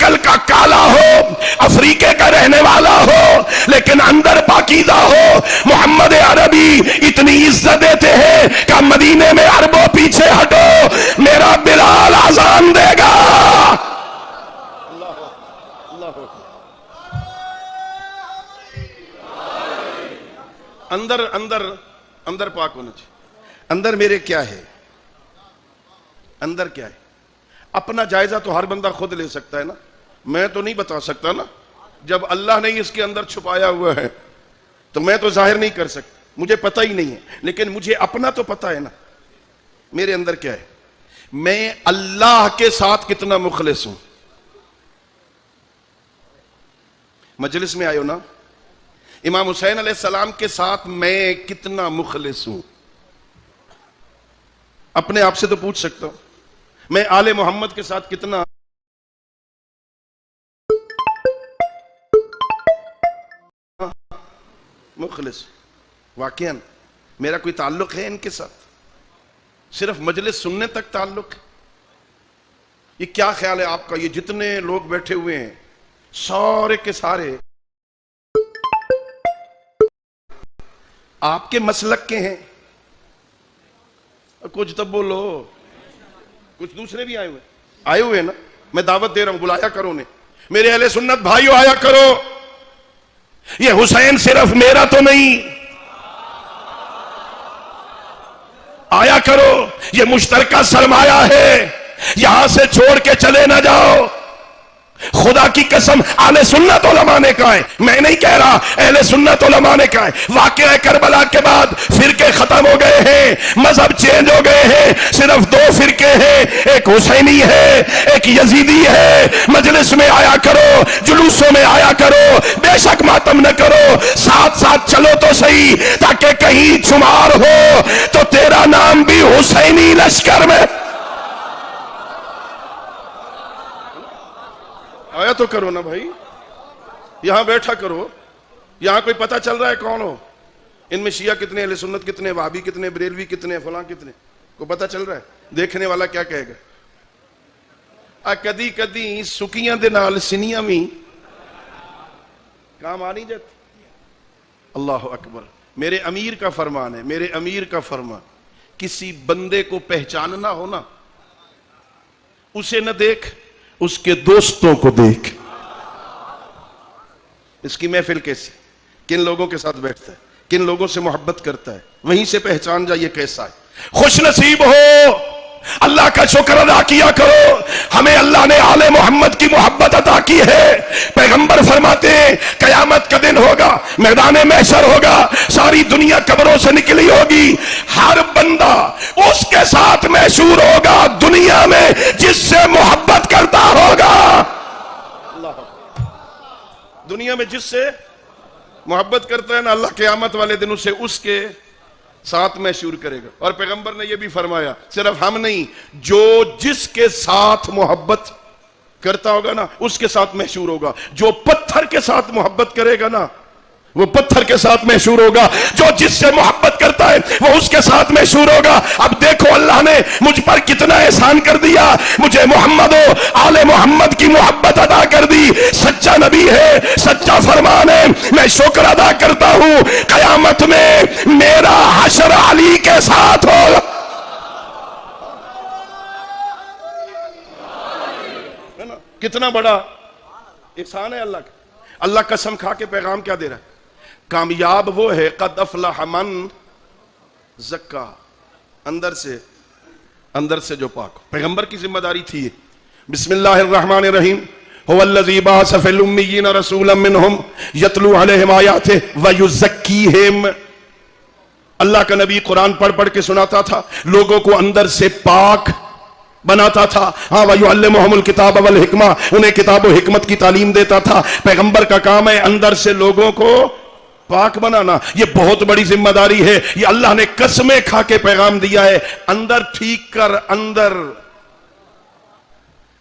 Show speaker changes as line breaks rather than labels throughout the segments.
شکل کا کالا ہو، افریقے کا رہنے والا ہو، لیکن اندر پاکیزہ ہو۔ محمد عربی اتنی عزت دیتے ہیں کہ مدینے میں عربوں پیچھے ہٹو، میرا بلال اذان دے گا۔
اندر اندر اندر پاک ہونا چاہیے۔ اندر میرے کیا ہے؟ اندر کیا ہے؟ اپنا جائزہ تو ہر بندہ خود لے سکتا ہے نا، میں تو نہیں بتا سکتا نا۔ جب اللہ نے اس کے اندر چھپایا ہوا ہے تو میں تو ظاہر نہیں کر سکتا، مجھے پتہ ہی نہیں ہے، لیکن مجھے اپنا تو پتہ ہے نا میرے اندر کیا ہے۔ میں اللہ کے ساتھ کتنا مخلص ہوں۔ مجلس میں آئے ہو نا، امام حسین علیہ السلام کے ساتھ میں کتنا مخلص ہوں، اپنے آپ سے تو پوچھ سکتا ہوں۔ میں آل محمد کے ساتھ کتنا مخلص؟ واقعا میرا کوئی تعلق ہے ان کے ساتھ؟ صرف مجلس سننے تک تعلق ہے؟ یہ کیا خیال ہے آپ کا؟ یہ جتنے لوگ بیٹھے ہوئے ہیں سارے کے سارے آپ کے مسلک کے ہیں؟ کچھ تو بولو، کچھ دوسرے بھی آئے ہوئے نا، میں دعوت دے رہا ہوں، بلایا کرو نے میرے اہل سنت بھائیو، آیا کرو۔ یہ حسین صرف میرا تو نہیں، آیا کرو، یہ مشترکہ سرمایہ ہے، یہاں سے چھوڑ کے چلے نہ جاؤ۔ خدا کی قسم اہل سنت علماء نے کہا ہے، میں نہیں کہہ رہا، اہل سنت علماء نے کہا ہے۔ واقعہ کربلا کے بعد فرقے ختم ہو گئے ہیں، مذہب چینج ہو گئے ہیں، صرف دو فرقے ہیں، ایک حسینی ہے، ایک یزیدی ہے۔ مجلس میں آیا کرو، جلوسوں میں آیا کرو، بے شک ماتم نہ کرو، ساتھ ساتھ چلو تو صحیح، تاکہ کہیں شمار ہو تو تیرا نام بھی حسینی لشکر میں آیا تو کرو نا بھائی، یہاں بیٹھا کرو، یہاں کوئی پتہ چل رہا ہے کون ہو؟ ان میں شیعہ کتنے، اہل سنت کتنے، وہابی کتنے، بریلوی کتنے، فلاں کتنے، کو پتہ چل رہا ہے؟ دیکھنے والا کیا کہے گا؟ کدی کدی سکیاں دے نال سنیاں بھی کام آ نہیں جاتی۔ اللہ اکبر۔ میرے امیر کا فرمان ہے، میرے امیر کا فرمان، کسی بندے کو پہچاننا ہونا، اسے نہ دیکھ، اس کے دوستوں کو دیکھ۔ اس کی محفل کیسی، کن لوگوں کے ساتھ بیٹھتا ہے، کن لوگوں سے محبت کرتا ہے، وہیں سے پہچان جا یہ کیسا ہے۔ خوش نصیب ہو، اللہ کا شکر ادا کیا کرو، ہمیں اللہ نے آل محمد کی محبت عطا کی ہے۔ پیغمبر فرماتے ہیں قیامت کا دن ہوگا، میدان محشر ہوگا، ساری دنیا قبروں سے نکلی ہوگی، ہر بندہ اس کے ساتھ محشور ہوگا دنیا میں جس سے محبت کرتا ہوگا۔ دنیا میں جس سے محبت کرتا ہے نا، اللہ قیامت والے دن اسے اس کے ساتھ محشور کرے گا۔ اور پیغمبر نے یہ بھی فرمایا، صرف ہم نہیں، جو جس کے ساتھ محبت کرتا ہوگا نا اس کے ساتھ محشور ہوگا۔ جو پتھر کے ساتھ محبت کرے گا نا وہ پتھر کے ساتھ محشور ہوگا، جو جس سے محبت کرتا ہے وہ اس کے ساتھ محشور ہوگا۔ اب دیکھو اللہ نے مجھ پر کتنا احسان کر دیا، مجھے محمد و آل محمد کی محبت عطا کر دی۔ سچا نبی ہے، سچا فرمان ہے، میں شکر ادا کرتا ہوں، قیامت میں میرا حشر علی کے ساتھ ہوگا۔ کتنا بڑا احسان ہے اللہ کا۔ اللہ قسم کھا کے پیغام کیا دے رہا ہے؟ کامیاب وہ ہے قد افلح من زکا، اندر سے جو پاک ہو۔ پیغمبر کی ذمہ داری تھی۔ بسم اللہ الرحمن الرحیم، هو الذی بعث فی الامیین رسولا منہم یتلو علیہم آیاتہ ویزکیہم۔ اللہ کا نبی قرآن پڑھ پڑھ کے سناتا تھا، لوگوں کو اندر سے پاک بناتا تھا۔ ہاں وَيُعَلِّمُهُمُ الْكِتَابَ وَالْحِکْمَةَ، انہیں کتاب و حکمت کی تعلیم دیتا تھا۔ پیغمبر کا کام ہے اندر سے لوگوں کو پاک بنانا، یہ بہت بڑی ذمہ داری ہے۔ یہ اللہ نے قسمیں کھا کے پیغام دیا ہے، اندر ٹھیک کر۔ اندر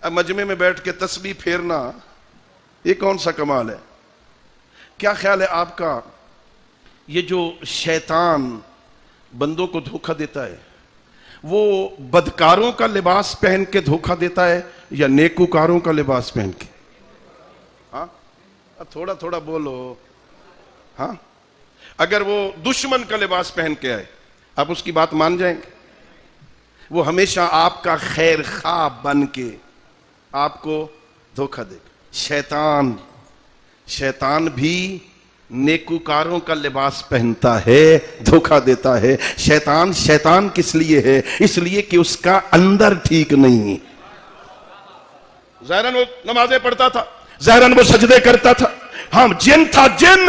اب مجمع میں بیٹھ کے تسبیح پھیرنا یہ کون سا کمال ہے؟ کیا خیال ہے آپ کا؟ یہ جو شیطان بندوں کو دھوکہ دیتا ہے وہ بدکاروں کا لباس پہن کے دھوکہ دیتا ہے یا نیکوکاروں کا لباس پہن کے؟ تھوڑا تھوڑا بولو. ہاں اگر وہ دشمن کا لباس پہن کے آئے آپ اس کی بات مان جائیں گے؟ وہ ہمیشہ آپ کا خیر خواہ بن کے آپ کو دھوکہ دے گا. شیطان بھی نیکوکاروں کا لباس پہنتا ہے، دھوکہ دیتا ہے. شیطان کس لیے ہے؟ اس لیے کہ اس کا اندر ٹھیک نہیں. ظاہراً وہ نمازیں پڑھتا تھا، ظاہراً وہ سجدے کرتا تھا. ہاں جن تھا، جن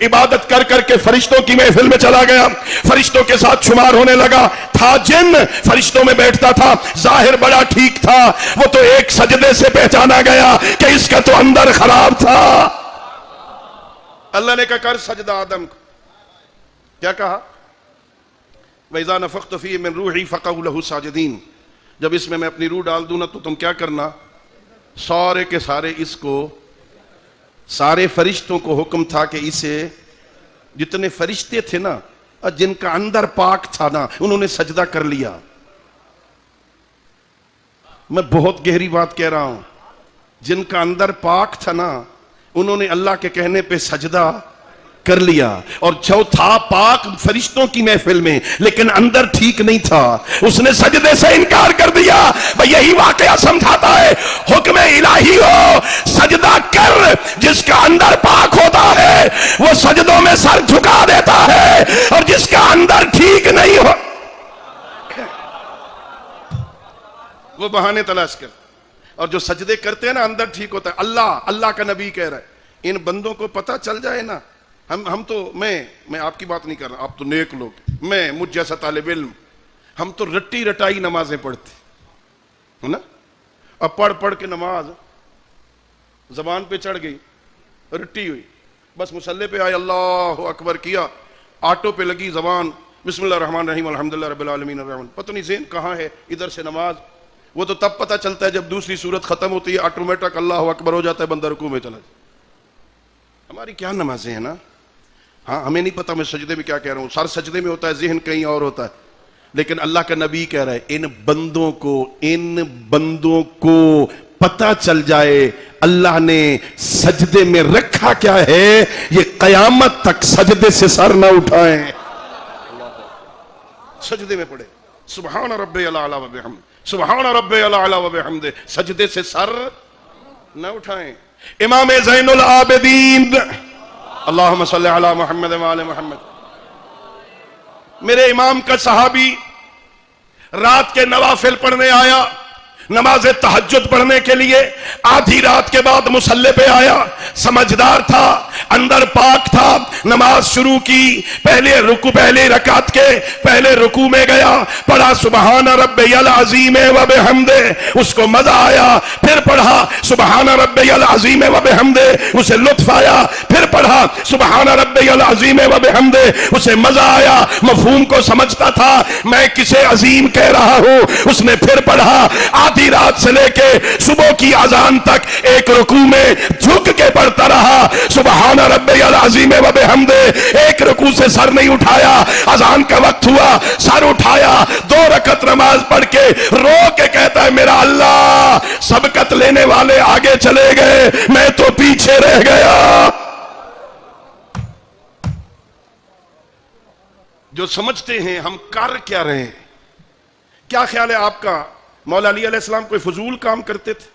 عبادت کر کر کے فرشتوں کی محفل میں چلا گیا، فرشتوں کے ساتھ شمار ہونے لگا. تھا جن، فرشتوں میں بیٹھتا تھا، ظاہر بڑا ٹھیک تھا، وہ تو ایک سجدے سے پہچانا گیا کہ اس کا تو اندر خراب تھا. اللہ نے کہا کر سجدہ آدم کو. کیا کہا؟ وَإِذَا نَفَخْتُ فِيهِ مِن رُوحِي فَقَعُوا لَهُ سَاجِدِينَ. جب اس میں اپنی روح ڈال دوں نا تو تم کیا کرنا؟ سارے کے سارے اس کو، سارے فرشتوں کو حکم تھا کہ اسے، جتنے فرشتے تھے نا جن کا اندر پاک تھا نا انہوں نے سجدہ کر لیا. میں بہت گہری بات کہہ رہا ہوں. جن کا اندر پاک تھا نا انہوں نے اللہ کے کہنے پہ سجدہ کر لیا. اور جو تھا پاک فرشتوں کی محفل میں لیکن اندر ٹھیک نہیں تھا، اس نے سجدے سے انکار کر دیا. بھئی یہی واقعہ سمجھاتا ہے حکم الہی ہو سجدہ کر. جس کا اندر پاک ہوتا ہے وہ سجدوں میں سر جھکا دیتا ہے، اور جس کا اندر ٹھیک نہیں ہو وہ بہانے تلاش کر. اور جو سجدے کرتے ہیں نا اندر ٹھیک ہوتا ہے. اللہ کا نبی کہہ رہا ہے ان بندوں کو پتہ چل جائے نا. ہم تو میں آپ کی بات نہیں کر رہا، آپ تو نیک لوگ، میں مجھ جیسا طالب علم، ہم تو رٹی رٹائی نمازیں پڑھتے ہے نا. اب پڑھ کے نماز زبان پہ چڑھ گئی، رٹی ہوئی، بس مصلی پہ آئے اللہ اکبر کیا، آٹو پہ لگی زبان بسم اللہ الرحمن الرحیم الحمدللہ رب العالمین الرحمن. پتہ نہیں ذہن کہاں ہے ادھر سے نماز. وہ تو تب پتہ چلتا ہے جب دوسری سورت ختم ہوتی ہے، آٹومیٹک اللہ اکبر ہو جاتا ہے، بندہ رکوع میں چلا جاتا. ہماری کیا نمازیں ہیں نا. ہاں ہمیں نہیں پتا میں سجدے میں کیا کہہ رہا ہوں. سر سجدے میں ہوتا ہے، ذہن کہیں اور ہوتا ہے. لیکن اللہ کا نبی کہہ رہا ہے ان بندوں کو پتہ چل جائے اللہ نے سجدے میں رکھا کیا ہے، یہ قیامت تک سجدے سے سر نہ اٹھائیں. سجدے میں پڑھے سبحان ربی الاعلی و بحمدہ، سبحان ربی الاعلی و بحمدہ، سجدے سے سر نہ اٹھائیں. امام زین العابدین اللہم صلی علی محمد و آل محمد. میرے امام کا صحابی رات کے نوافل پڑھنے آیا، نماز تہجد پڑھنے کے لیے آدھی رات کے بعد مصلی پہ آیا. سمجھدار تھا، اندر پاک تھا. نماز شروع کی، پہلے رکعت کے پہلے رکوع میں گیا، پڑھا سبحان ربی العظیم و بحمدہ، اس کو مزہ آیا. پھر پڑھا سبحان ربی العظیم و بحمدہ، اسے لطف آیا. پھر پڑھا سبحان ربی العظیم و بحمدہ، اسے مزہ آیا. مفہوم کو سمجھتا تھا میں کسے عظیم کہہ رہا ہوں. اس نے پھر پڑھا. آدھی رات سے لے کے صبح کی اذان تک ایک رکوع میں جھک کے پڑھتا رہا سبحان ربی العظیم و بحمدہ. ایک رکوع سے سر نہیں اٹھایا. اذان کا وقت ہوا، سر اٹھایا، 2 رکعت نماز پڑھ کے رو کے کہتا ہے میرا اللہ، سبقت لینے والے آگے چلے گئے، میں تو پیچھے رہ گیا. جو سمجھتے ہیں ہم کر کیا رہے ہیں. کیا خیال ہے آپ کا مولا علی علیہ السلام کوئی فضول کام کرتے تھے؟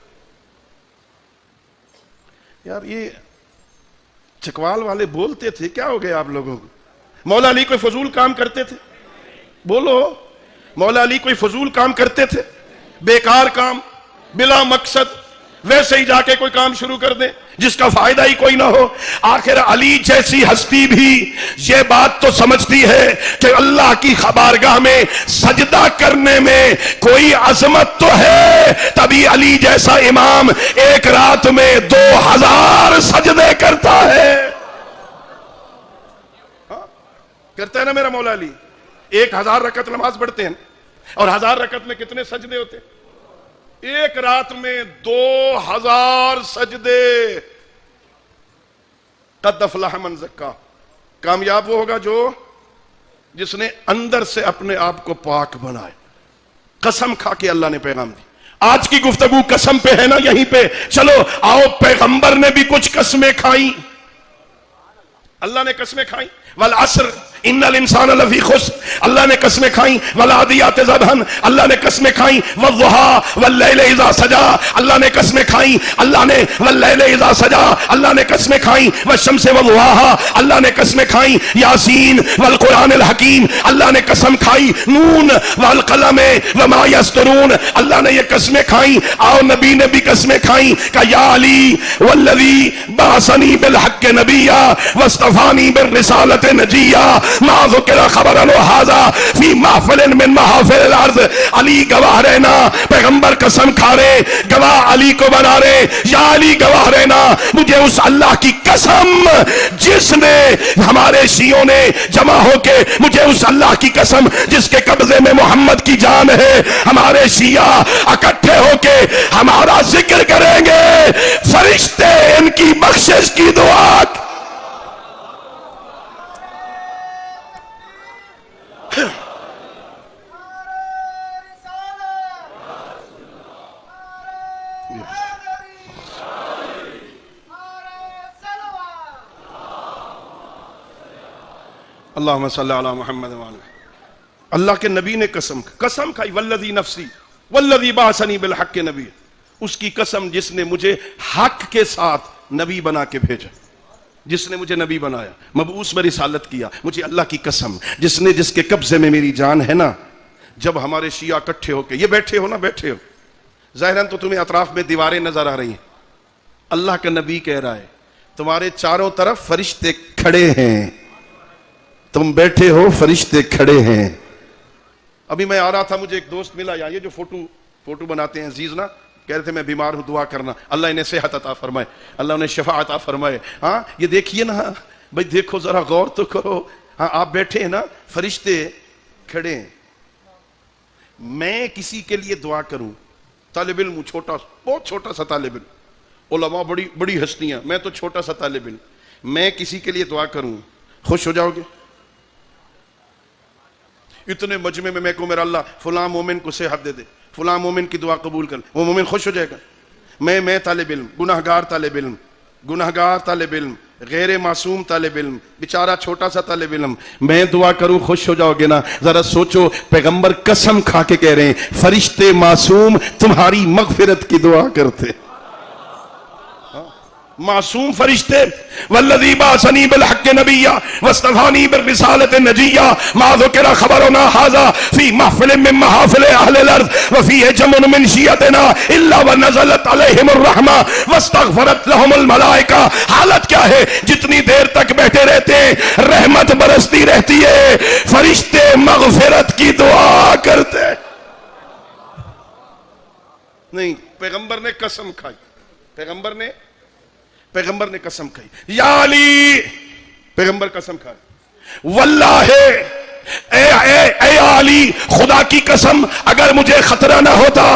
یار یہ چکوال والے بولتے تھے، کیا ہو گیا آپ لوگوں کو؟ مولا علی کوئی فضول کام کرتے تھے؟ بولو، مولا علی کوئی فضول کام کرتے تھے؟ بیکار کام، بلا مقصد، ویسے ہی جا کے کوئی کام شروع کر دیں جس کا فائدہ ہی کوئی نہ ہو. آخر علی جیسی ہستی بھی یہ بات تو سمجھتی ہے کہ اللہ کی بارگاہ میں سجدہ کرنے میں کوئی عظمت تو ہے، تبھی علی جیسا امام ایک رات میں 2000 سجدے کرتا ہے. کرتا ہے نا میرا مولا علی. 1000 رکعت نماز پڑھتے ہیں اور 1000 رکعت میں کتنے سجدے ہوتے ہیں؟ ایک رات میں 2000 سجدے. قد افلح من زکا. کامیاب وہ ہوگا جس نے اندر سے اپنے آپ کو پاک بنائے. قسم کھا کے اللہ نے پیغام دی آج کی گفتگو قسم پہ ہے نا یہیں پہ. چلو آؤ, پیغمبر نے بھی کچھ قسمیں کھائیں, اللہ نے قسمیں کھائیں. والعصر ان الانسان لفی خسر, اللہ نے قسمیں کھائیں. والعادیات ضبحا, اللہ نے قسمیں کھائیں. والضحى واللیل اذا سجا, اللہ نے قسمیں کھائیں. اللہ نے واللیل اذا سجا, اللہ نے قسمیں کھائیں. والشمس وضحاها, اللہ نے قسمیں کھائیں. یاسین والقرآن الحکیم, اللہ نے قسم کھائی. نون والقلم وما یسطرون, اللہ نے یہ قسمیں کھائیں. آؤ نبی نے بھی قسمیں کھائیں کہ یا علی والذی بعثنی بالحق نبیا واصطفانی بالرسالۃ نجیا ما ذکر خبر هذا فی محفل من محافل الارض. علی گواہ رہنا, پیغمبر قسم کھا رہے, گواہ علی کو بنا رہے. یا علی گواہ رہنا, مجھے اس اللہ کی قسم جس نے ہمارے شیعوں نے جمع ہو کے, مجھے اس اللہ کی قسم جس کے قبضے میں محمد کی جان ہے, ہمارے شیعہ اکٹھے ہو کے ہمارا ذکر کریں گے. فرشتے ان کی بخشش کی دعا. اللہم صلی علی محمد وعلی. اللہ کے نبی نے قسم کھائی. والذی نفسی والذی بعثنی بالحق نبی, اس کی قسم جس نے مجھے حق کے ساتھ نبی بنا کے بھیجا, جس نے مجھے نبی بنایا, مبعوث میں رسالت کیا. مجھے اللہ کی قسم جس نے, جس کے قبضے میں میری جان ہے نا. جب ہمارے شیعہ اکٹھے ہو کے, یہ بیٹھے ہو نا, بیٹھے ہو, ظاہراً تو تمہیں اطراف میں دیواریں نظر آ رہی ہیں. اللہ کا نبی کہہ رہا ہے تمہارے چاروں طرف فرشتے کھڑے ہیں, تم بیٹھے ہو, فرشتے کھڑے ہیں. ابھی میں آ رہا تھا, مجھے ایک دوست ملا, یہ جو فوٹو بناتے ہیں عزیز نا, کہہ رہے تھے میں بیمار ہوں, دعا کرنا, اللہ انہیں صحت عطا فرمائے, اللہ انہیں شفا عطا فرمائے. ہاں یہ دیکھیے نا بھائی, دیکھو ذرا غور تو کرو. ہاں آپ بیٹھے ہیں نا, فرشتے کھڑے ہیں. میں کسی کے لیے دعا کروں, طالب علم, چھوٹا, بہت چھوٹا سا طالب علم, علماء بڑی بڑی ہستیاں, میں تو چھوٹا سا طالب علم, میں کسی کے لیے دعا کروں, خوش ہو جاؤ گے؟ اتنے مجمع میں کو میرا اللہ فلاں مومن کو صحت دے دے, فلاں مومن کی دعا قبول کر, وہ مومن خوش ہو جائے گا؟ میں طالب علم, گناہگار طالب علم, غیر معصوم طالب علم, بیچارہ چھوٹا سا طالب علم, میں دعا کروں, خوش ہو جاؤ گے نا؟ ذرا سوچو, پیغمبر قسم کھا کے کہہ رہے ہیں فرشتے معصوم تمہاری مغفرت کی دعا کرتے, معصوم فرشتے. والذی بعثنی بالحق نبیا واصطفانی بالرسالۃ نجیا ما ذکر خبرنا ھذا فی محفل من محافل اہل الارض وفیہ جمع من شیعتنا الا ونزلت علیہم الرحمہ واستغفرت لهم الملائکہ. حالت کیا ہے؟ جتنی دیر تک بیٹھے رہتے ہیں رحمت برستی رہتی ہے, فرشتے مغفرت کی دعا کرتے. نہیں, پیغمبر نے قسم کھائی, پیغمبر نے قسم کھائی. یا علی, پیغمبر قسم کھائے, واللہ اے علی, خدا کی قسم اگر مجھے خطرہ نہ ہوتا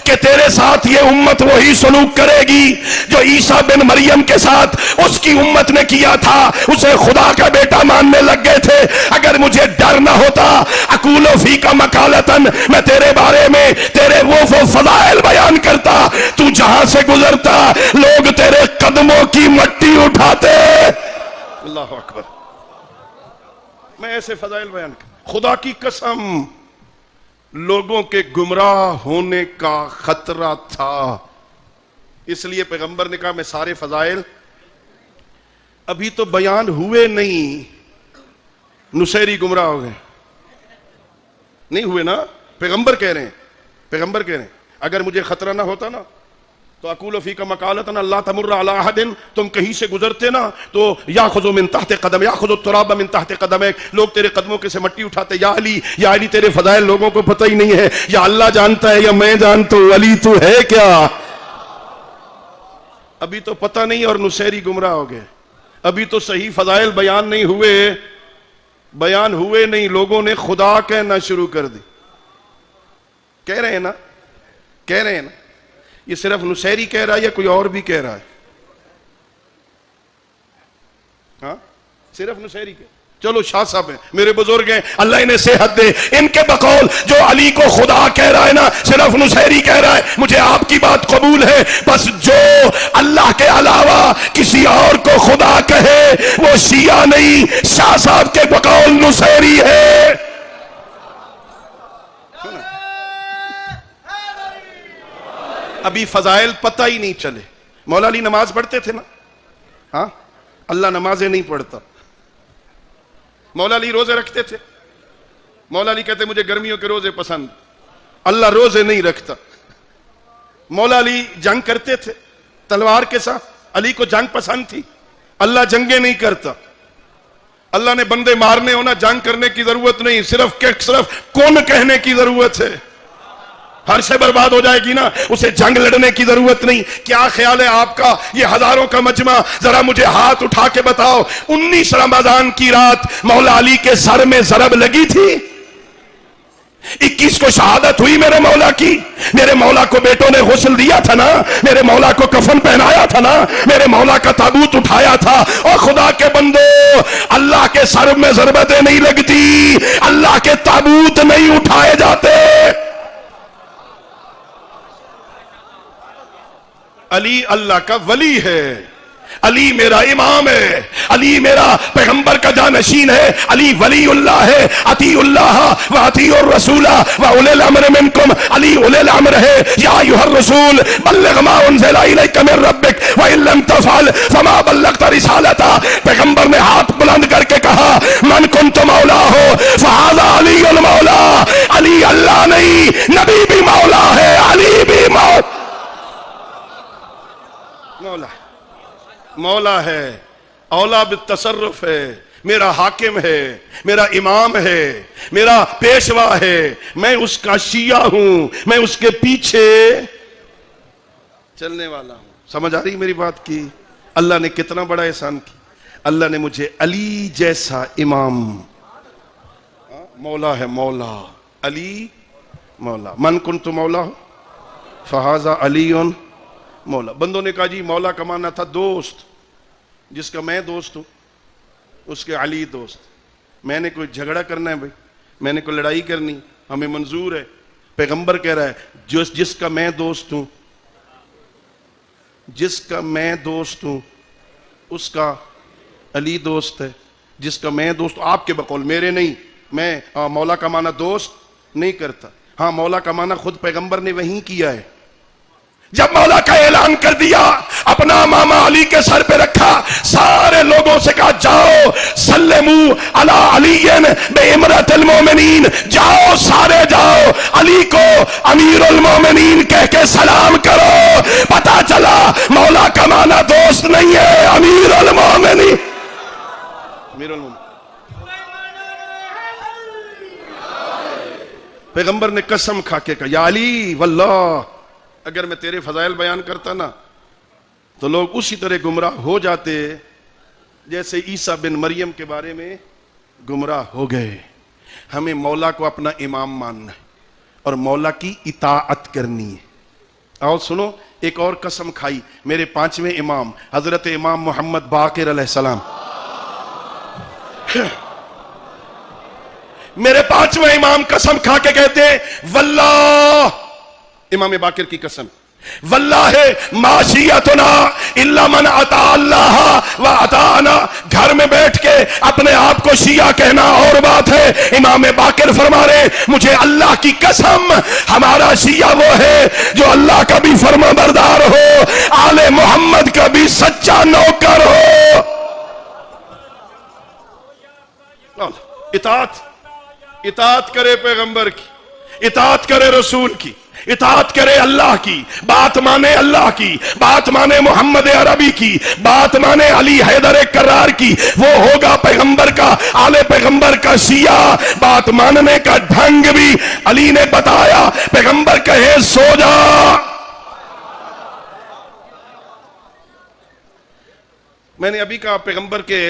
کہ تیرے ساتھ یہ امت وہی سلوک کرے گی جو عیسیٰ بن مریم کے ساتھ اس کی امت نے کیا تھا, اسے خدا کا بیٹا ماننے لگ گئے تھے, اگر مجھے ڈر نہ ہوتا, اقول فیک مقالتن, میں تیرے بارے میں تیرے وہ فضائل بیان کرتا, تو جہاں سے گزرتا لوگ تیرے قدموں کی مٹی اٹھاتے. اللہ اکبر. میں ایسے فضائل بیان کرتا, خدا کی قسم لوگوں کے گمراہ ہونے کا خطرہ تھا, اس لیے پیغمبر نے کہا میں سارے فضائل, ابھی تو بیان ہوئے نہیں, نصیری گمراہ ہو گئے, نہیں ہوئے نا, پیغمبر کہہ رہے ہیں اگر مجھے خطرہ نہ ہوتا نا تو اقول فیک مقالتن اللہ تمر علی احد, تم کہیں سے گزرتے نا تو یاخذ من تحت قدم, یاخذ التراب من تحت قدمک, لوگ تیرے قدموں کے سے مٹی اٹھاتے. یا علی تیرے فضائل لوگوں کو پتہ ہی نہیں ہے, یا اللہ جانتا ہے یا میں جانتا ہوں, علی تو ہے کیا؟ ابھی تو پتہ نہیں اور نصیری گمراہ ہو گئے, ابھی تو صحیح فضائل بیان ہوئے نہیں, لوگوں نے خدا کہنا شروع کر دی. کہہ رہے ہیں نا, یہ صرف نصیری کہہ رہا ہے یا کوئی اور بھی کہہ رہا ہے؟ ہاں, صرف نصیری کہہ, چلو شاہ صاحب ہیں, میرے بزرگ ہیں, اللہ انہیں صحت دے. ان کے بقول جو علی کو خدا کہہ رہا ہے نا, صرف نصیری کہہ رہا ہے, مجھے آپ کی بات قبول ہے, بس جو اللہ کے علاوہ کسی اور کو خدا کہے وہ شیعہ نہیں, شاہ صاحب کے بقول نصیری ہے. ابھی فضائل پتہ ہی نہیں چلے. مولا علی نماز پڑھتے تھے نا, ہاں, اللہ نمازیں نہیں پڑھتا. مولا علی روزے رکھتے تھے. مولا علی کہتے مجھے گرمیوں کے روزے پسند, اللہ روزے نہیں رکھتا. مولا علی جنگ کرتے تھے تلوار کے ساتھ, علی کو جنگ پسند تھی, اللہ جنگیں نہیں کرتا. اللہ نے بندے مارنے ہونا جنگ کرنے کی ضرورت نہیں, صرف کون کہنے کی ضرورت ہے. ہر شے برباد ہو جائے گی نا, اسے جنگ لڑنے کی ضرورت نہیں. کیا خیال ہے آپ کا, یہ ہزاروں کا مجمع, ذرا مجھے ہاتھ اٹھا کے بتاؤ, 19 رمضان کی رات مولا علی کے سر میں ضرب لگی تھی؟ 21 کو شہادت ہوئی میرے مولا کی. میرے مولا کو بیٹوں نے غسل دیا تھا نا, میرے مولا کو کفن پہنایا تھا نا, میرے مولا کا تابوت اٹھایا تھا. اور خدا کے بندو, اللہ کے سر میں ضربتیں نہیں لگتی, اللہ کے تابوت نہیں اٹھائے جاتے. علی اللہ کا ولی ہے, علی میرا امام ہے, علی میرا پیغمبر کا جانشین ہے, علی ولی اللہ ہے. اطیعوا اللہ و اطیعوا الرسول و اولی الامر منکم, علی اولی الامر ہے. یا ایھا الرسول بلغ ما انزل الیک من ربک وان لم تفعل فما بلغت رسالتہ. پیغمبر نے ہاتھ بلند کر کے کہا من کنت مولاه فهذا علی المولا. علی اللہ نہیں, نبی بھی مولا ہے, علی بھی مولا ہے, اولا بالتصرف ہے, میرا حاکم ہے, میرا امام ہے, میرا پیشوا ہے, میں اس کا شیعہ ہوں, میں اس کے پیچھے چلنے والا ہوں. سمجھ آ رہی میری بات کی؟ اللہ نے کتنا بڑا احسان کیا. اللہ نے مجھے علی جیسا امام, مولا ہے, مولا علی مولا. من کنت مولا فہذا علی مولا. بندوں نے کہا جی مولا کا معنی تھا دوست, جس کا میں دوست ہوں اس کے علی دوست. میں نے کوئی جھگڑا کرنا ہے بھائی, میں نے کوئی لڑائی کرنی, ہمیں منظور ہے. پیغمبر کہہ رہا ہے جس کا میں دوست ہوں, جس کا میں دوست ہوں اس کا علی دوست ہے. جس کا میں دوست, آپ کے بقول, میرے نہیں. میں مولا کا معنی دوست نہیں کرتا. ہاں, مولا کا معنی خود پیغمبر نے وہیں کیا ہے. جب مولا کا اعلان کر دیا, اپنا ماما علی کے سر پہ رکھا, سارے لوگوں سے کہا جاؤ سلموا علی علی بامرۃ المومنین, جاؤ سارے جاؤ, علی کو امیر المومنین کہہ کے سلام کرو. پتا چلا مولا کا معنی دوست نہیں ہے, امیر المومنین. امیر المومنین. پیغمبر نے قسم کھا کے کہا یا علی واللہ, اگر میں تیرے فضائل بیان کرتا نا تو لوگ اسی طرح گمراہ ہو جاتے جیسے عیسیٰ بن مریم کے بارے میں گمراہ ہو گئے. ہمیں مولا کو اپنا امام ماننا ہے اور مولا کی اطاعت کرنی ہے. آؤ سنو, ایک اور قسم کھائی میرے 5ویں امام حضرت امام محمد باقر علیہ السلام. میرے 5ویں امام قسم کھا کے کہتے ہیں واللہ, امام باقر کی قسم, واللہ معصیتنا الا من اطاع اللہ و اطاعنا. گھر میں بیٹھ کے اپنے آپ کو شیعہ کہنا اور بات ہے. امام باقر فرما رہے مجھے اللہ کی قسم, ہمارا شیعہ وہ ہے جو اللہ کا بھی فرما بردار ہو, آل محمد کا بھی سچا نوکر ہو. اطاعت کرے پیغمبر کی, اطاعت کرے رسول کی, اطاعت کرے اللہ کی, بات مانے اللہ کی, بات مانے محمد عربی کی, بات مانے علی حیدر کرار کی. وہ ہوگا پیغمبر کا, آل پیغمبر کا شیعہ. بات ماننے کا ڈھنگ بھی علی نے بتایا. پیغمبر کہے سو جا, میں نے ابھی کہا پیغمبر کے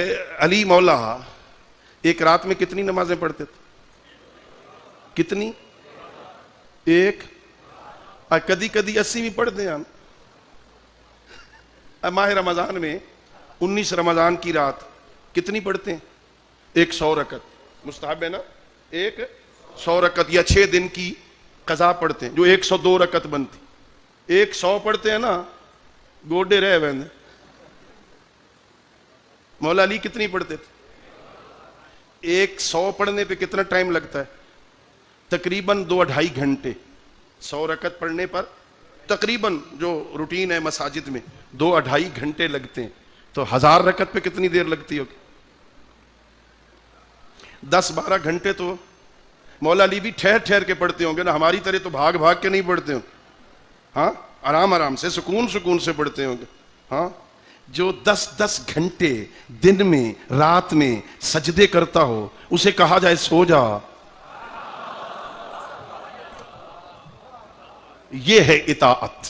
علی مولا ایک رات میں کتنی نمازیں پڑھتے تھے؟ کتنی؟ ایک. کدی کدی 80 بھی پڑھتے ہیں ہم. ماہ رمضان میں 19 رمضان کی رات کتنی پڑھتے ہیں؟ ایک 100 رکعت مستحب ہے نا، ایک 100 رکعت یا 6 دن کی قضا پڑھتے ہیں جو 102 رکعت بنتی، ایک 100 پڑھتے ہیں نا گوڈے رہ بند. مولا علی کتنی پڑھتے تھے؟ ایک 100 پڑھنے پہ کتنا ٹائم لگتا ہے؟ تقریباً 2-2.5 گھنٹے. 100 رکعت پڑھنے پر تقریباً جو روٹین ہے مساجد میں 2-2.5 گھنٹے لگتے ہیں. تو 1000 رکعت پہ کتنی دیر لگتی ہوگی؟ 10-12 گھنٹے. تو مولا علی بھی ٹھہر ٹھہر کے پڑھتے ہوں گے نا، ہماری طرح تو بھاگ بھاگ کے نہیں پڑھتے ہوں. ہاں آرام آرام سے سکون سے پڑھتے ہوں گے. ہاں جو 10 گھنٹے دن میں رات میں سجدے کرتا ہو اسے کہا جائے سو جا. یہ ہے اطاعت،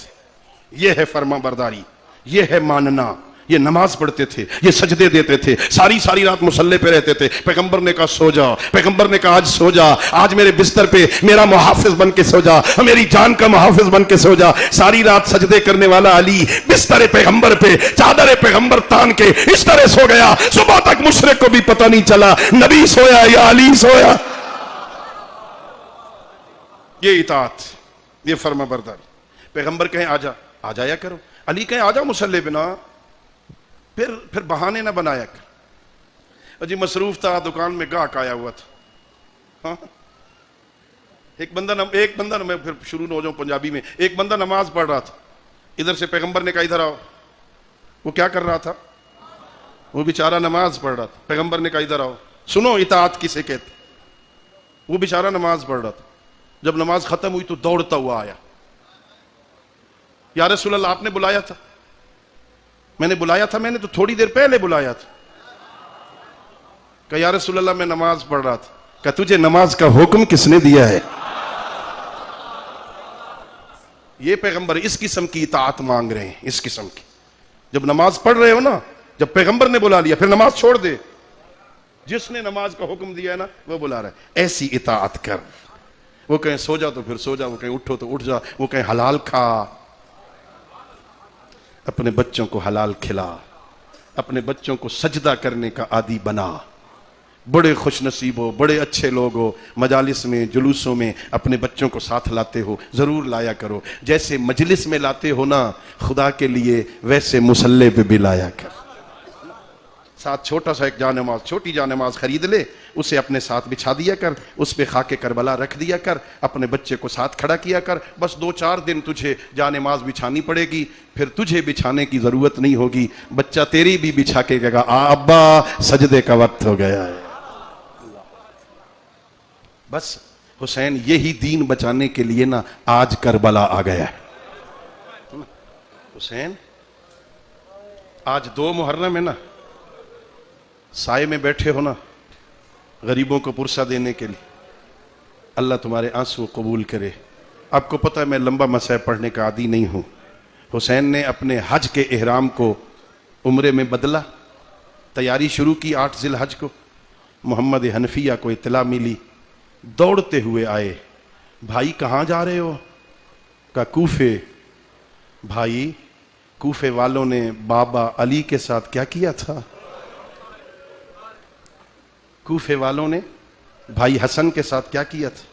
یہ ہے فرما برداری، یہ ہے ماننا. یہ نماز پڑھتے تھے، یہ سجدے دیتے تھے، ساری رات مصلی پہ رہتے تھے. پیغمبر نے کہا سو جا، پیغمبر نے کہا آج سو جا، آج میرے بستر پہ میرا محافظ بن کے سو جا، میری جان کا محافظ بن کے سو جا. ساری رات سجدے کرنے والا علی بستر پیغمبر پہ چادر پیغمبر تان کے اس طرح سو گیا صبح تک مشرق کو بھی پتہ نہیں چلا نبی سویا یا علی سویا. یہ اطاعت، یہ فرما برداری. پیغمبر کہیں آ جایا کرو، علی کہیں آ جاؤ مصلی پہ نا، پھر بہانے نہ بنایا کر. جی مصروف تھا، دکان میں گاہک آیا ہوا تھا. ہاں ایک بندہ میں پھر شروع نہ ہو جاؤں پنجابی میں. ایک بندہ نماز پڑھ رہا تھا، ادھر سے پیغمبر نے کہا ادھر آؤ. وہ کیا کر رہا تھا؟ وہ بیچارہ نماز پڑھ رہا تھا. پیغمبر نے کہا ادھر آؤ. سنو اطاعت کسے کہتے؟ وہ بیچارہ نماز پڑھ رہا تھا. جب نماز ختم ہوئی تو دوڑتا ہوا آیا. یا رسول اللہ آپ نے بلایا تھا؟ میں نے بلایا تھا، میں نے تو تھوڑی دیر پہلے بلایا تھا. کہ یا رسول اللہ میں نماز پڑھ رہا تھا. کہ تجھے نماز کا حکم کس نے دیا ہے؟ یہ پیغمبر اس قسم کی اطاعت مانگ رہے ہیں، اس قسم کی. جب نماز پڑھ رہے ہو نا، جب پیغمبر نے بلا لیا پھر نماز چھوڑ دے. جس نے نماز کا حکم دیا ہے نا وہ بلا رہا ہے. ایسی اطاعت کر. وہ کہیں سو جا تو پھر سو جا، وہ کہیں اٹھو تو اٹھ جا، وہ کہیں حلال کھا. اپنے بچوں کو حلال کھلا، اپنے بچوں کو سجدہ کرنے کا عادی بنا. بڑے خوش نصیب ہو، بڑے اچھے لوگ ہو، مجالس میں جلوسوں میں اپنے بچوں کو ساتھ لاتے ہو، ضرور لایا کرو. جیسے مجلس میں لاتے ہو نا خدا کے لیے، ویسے مصلی پہ بھی لایا کر. ساتھ چھوٹا سا ایک جانماز، چھوٹی جانماز خرید لے، اسے اپنے ساتھ بچھا دیا کر، اس پہ خاک کربلا رکھ دیا کر، اپنے بچے کو ساتھ کھڑا کیا کر. بس 2-4 دن تجھے جانماز بچھانی پڑے گی، پھر تجھے بچھانے کی ضرورت نہیں ہوگی. بچہ تیری بھی بچھا کے کہے گا ابا سجدے کا وقت ہو گیا ہے. بس حسین یہی دین بچانے کے لیے نا آج کربلا آ گیا ہے. حسین آج 2 محرم ہے نا، سائے میں بیٹھے ہو نا غریبوں کو پرسہ دینے کے لیے. اللہ تمہارے آنسو قبول کرے. آپ کو پتہ ہے میں لمبا مسئلہ پڑھنے کا عادی نہیں ہوں. حسین نے اپنے حج کے احرام کو عمرے میں بدلا، تیاری شروع کی. 8 ذی الحج کو محمد حنفیہ کو اطلاع ملی، دوڑتے ہوئے آئے. بھائی کہاں جا رہے ہو؟ کہا کوفے. بھائی کوفے والوں نے بابا علی کے ساتھ کیا کیا تھا؟ کوفے والوں نے بھائی حسن کے ساتھ کیا کیا تھا؟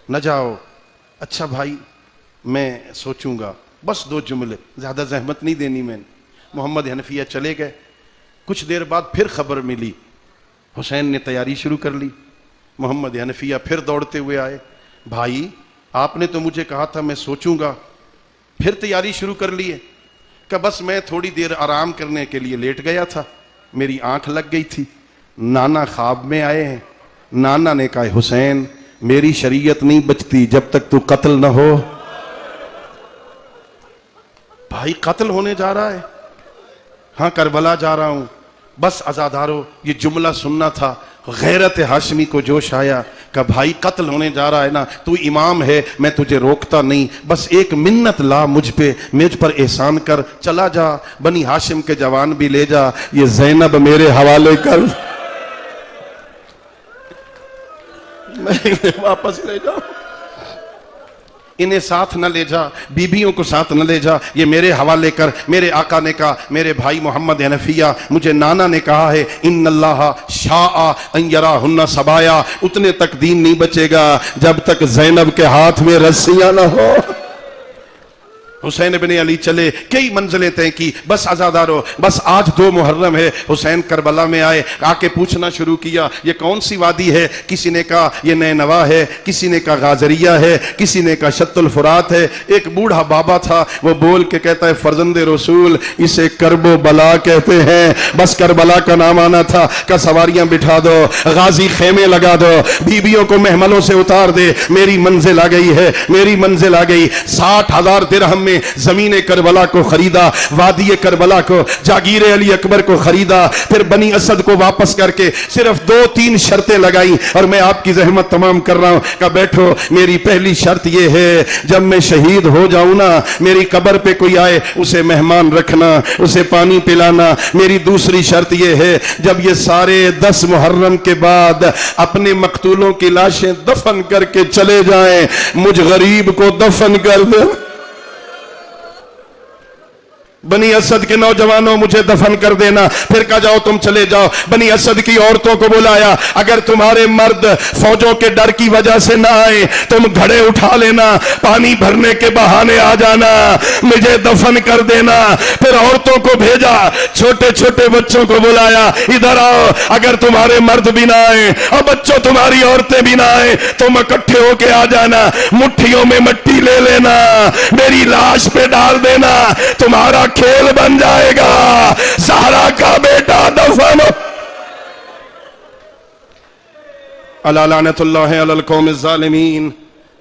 نہ جاؤ. اچھا بھائی میں سوچوں گا. بس 2 جملے، زیادہ زحمت نہیں دینی میں نے. محمد حنفیہ چلے گئے. کچھ دیر بعد پھر خبر ملی، حسین نے تیاری شروع کر لی. محمد حنفیہ پھر دوڑتے ہوئے آئے. بھائی آپ نے تو مجھے کہا تھا میں سوچوں گا، پھر تیاری شروع کر لی ہے. کہ بس میں تھوڑی دیر آرام کرنے کے لیے لیٹ گیا تھا، میری آنکھ لگ گئی تھی. نانا خواب میں آئے ہیں. نانا نے کہا حسین میری شریعت نہیں بچتی جب تک تو قتل نہ ہو. بھائی قتل ہونے جا رہا ہے؟ ہاں کربلا جا رہا ہوں. بس عزادارو یہ جملہ سننا تھا. غیرت ہاشمی کو جوش آیا کہ بھائی قتل ہونے جا رہا ہے نا، تو امام ہے، میں تجھے روکتا نہیں. بس ایک منت لا مجھ پر احسان کر، چلا جا بنی ہاشم کے جوان بھی لے جا، یہ زینب میرے حوالے کر، میں واپس لے جاؤں. انہیں ساتھ نہ لے جا، بیبیوں کو ساتھ نہ لے جا، یہ میرے حوالے کر۔ میرے آقا نے کہا، میرے بھائی محمد حنفیہ، مجھے نانا نے کہا ہے ان اللہ شاء ان یراہن سبایا، اتنے تک دین نہیں بچے گا جب تک زینب کے ہاتھ میں رسیاں نہ ہو۔ حسین بن علی چلے، کئی منزلیں طے کی، بس عزادارو، بس آج 2 محرم ہے۔ حسین کربلا میں آئے، آ کے پوچھنا شروع کیا یہ کون سی وادی ہے؟ کسی نے کہا یہ نینوا ہے، کسی نے کہا غازریہ ہے، کسی نے کہا شط الفرات ہے۔ ایک بوڑھا بابا تھا، وہ بول کے کہتا ہے فرزند رسول اسے کرب و بلا کہتے ہیں، بس کربلا کا نام آنا تھا۔ کا سواریاں بٹھا دو، غازی خیمے لگا دو، بیبیوں کو محملوں سے اتار دے، میری منزل آ گئی ہے، میری منزل آ گئی۔ 60,000 درہم میں زمین کربلا کو خریدا، وادی کربلا کو، جاگیر علی اکبر کو خریدا، پھر بنی اسد کو واپس کر کے صرف 2-3 شرطیں لگائیں، اور میں آپ کی زحمت تمام کر رہا ہوں کہ بیٹھو۔ میری پہلی شرط یہ ہے جب میں شہید ہو جاؤں نا، میری قبر پہ کوئی آئے اسے مہمان رکھنا، اسے پانی پلانا۔ میری دوسری شرط یہ ہے جب یہ سارے 10 محرم کے بعد اپنے مقتولوں کی لاشیں دفن کر کے چلے جائیں، مجھ غریب کو دفن کر دیں۔ بنی اسد کے نوجوانوں مجھے دفن کر دینا۔ پھر کہا جاؤ تم چلے جاؤ۔ بنی اسد کی عورتوں کو بلایا، اگر تمہارے مرد فوجوں کے ڈر کی وجہ سے نہ آئے تم گھڑے اٹھا لینا، پانی بھرنے کے بہانے آ جانا، مجھے دفن کر دینا۔ پھر عورتوں کو بھیجا، چھوٹے چھوٹے بچوں کو بلایا، ادھر آؤ، اگر تمہارے مرد بھی نہ آئے اور بچوں تمہاری عورتیں بھی نہ آئے تم اکٹھے ہو کے آ جانا، مٹھیوں میں مٹی لے لینا، میری لاش پہ ڈال دینا، تمہارا کھیل بن جائے گا۔ زہرا کا بیٹا دفن۔ الا لعنت اللہ علی القوم الظالمین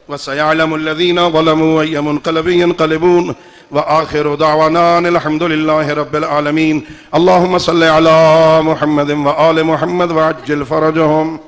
وسيعلم الذين ظلموا أي منقلب ينقلبون وآخر دعوانا الحمد لله رب العالمين۔ اللهم صل على محمد وآل محمد وعجل فرجهم۔